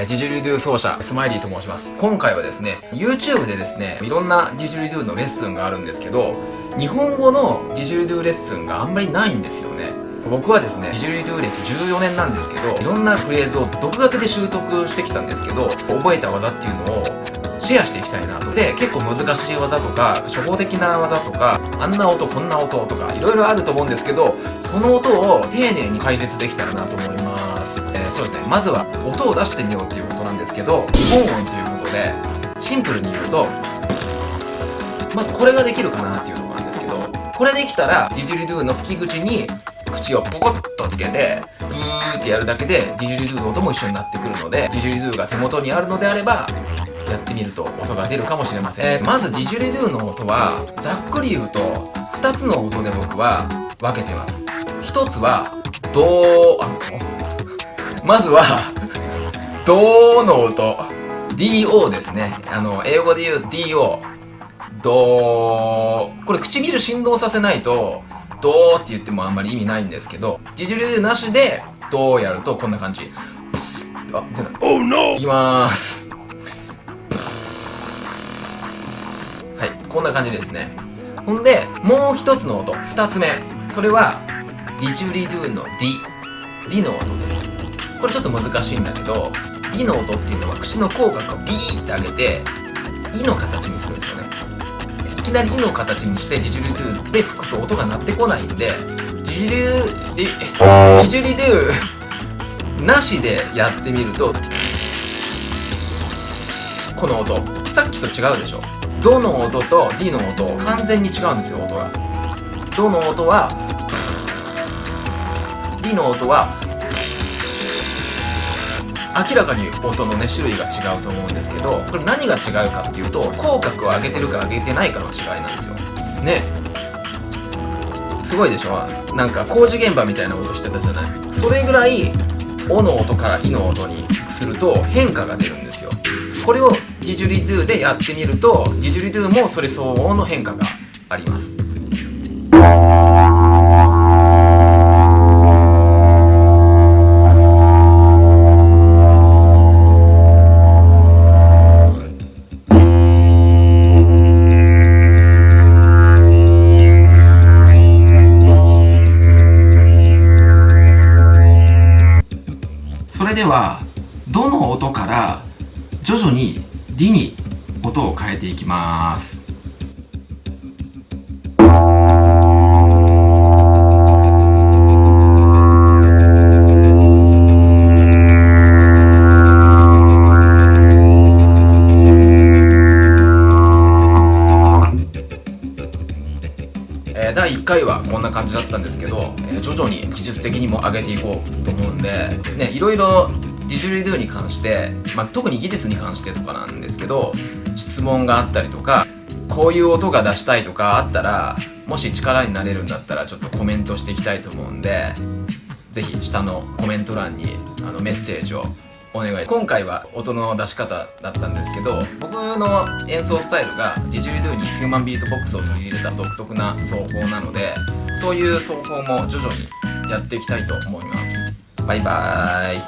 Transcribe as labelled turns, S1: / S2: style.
S1: ディジュリドゥ奏者スマイリーと申します。今回はですね YouTube でですねいろんなディジュリドゥのレッスンがあるんですけど、日本語のディジュリドゥレッスンがあんまりないんですよね。僕はですねディジュリドゥ歴14年なんですけど、いろんなフレーズを独学で習得してきたんですけど、覚えた技っていうのをシェアしていきたいなと。で、結構難しい技とか初歩的な技とか、あんな音こんな音とかいろいろあると思うんですけど、その音を丁寧に解説できたらなと思います。そうですね、まずは音を出してみようっていうことなんですけど、基本音ということでシンプルに言うと、まずこれができるかなっていうところなんですけど、これできたらディジュリドゥの吹き口に口をポコッとつけてブーってやるだけでディジュリドゥの音も一緒になってくるので、ディジュリドゥが手元にあるのであればやってみると音が出るかもしれません。まずディジュリドゥの音はざっくり言うと2つの音で僕は分けてます。1つはまずはドの音、 DO ですね。英語で言う DO、 ドー、これ唇振動させないとドーって言ってもあんまり意味ないんですけど、ディジュリドゥなしでドーやるとこんな感じ。あ、出ない。Oh no! いきまーす。はい、こんな感じですね。ほんでもう一つの音、2つ目、それはディジュリドゥの D の音です。これちょっと難しいんだけど、 D の音っていうのは口の口角をビーって上げてイの形にするんですよね。いきなりイの形にしてディジュリドゥで吹くと音が鳴ってこないんで、ディジュリドゥなしでやってみるとこの音、さっきと違うでしょ。ドの音と D の音完全に違うんですよ、音が。ドの音は D の音は明らかに音のね種類が違うと思うんですけど、これ何が違うかっていうと、口角を上げてるか上げてないかの違いなんですよね。すごいでしょ。なんか工事現場みたいな音してたじゃない。それぐらいオの音からイの音にすると変化が出るんですよ。これをディジュリドゥでやってみると、ディジュリドゥもそれ相応の変化があります。それではドの音から徐々に D に音を変えていきます。第1回はこんな感じだったんですけど、徐々に技術的にも上げていこうと思うんで、ね、いろいろディジュリドゥに関して、特に技術に関してとかなんですけど、質問があったりとか、こういう音が出したいとかあったら、もし力になれるんだったらちょっとコメントしていきたいと思うんで、ぜひ下のコメント欄にメッセージをお願い。今回は音の出し方だったんですけど、僕の演奏スタイルがディジュリドゥにヒューマンビートボックスを取り入れた独特な奏法なので、そういう奏法も徐々にやっていきたいと思います。バイバーイ。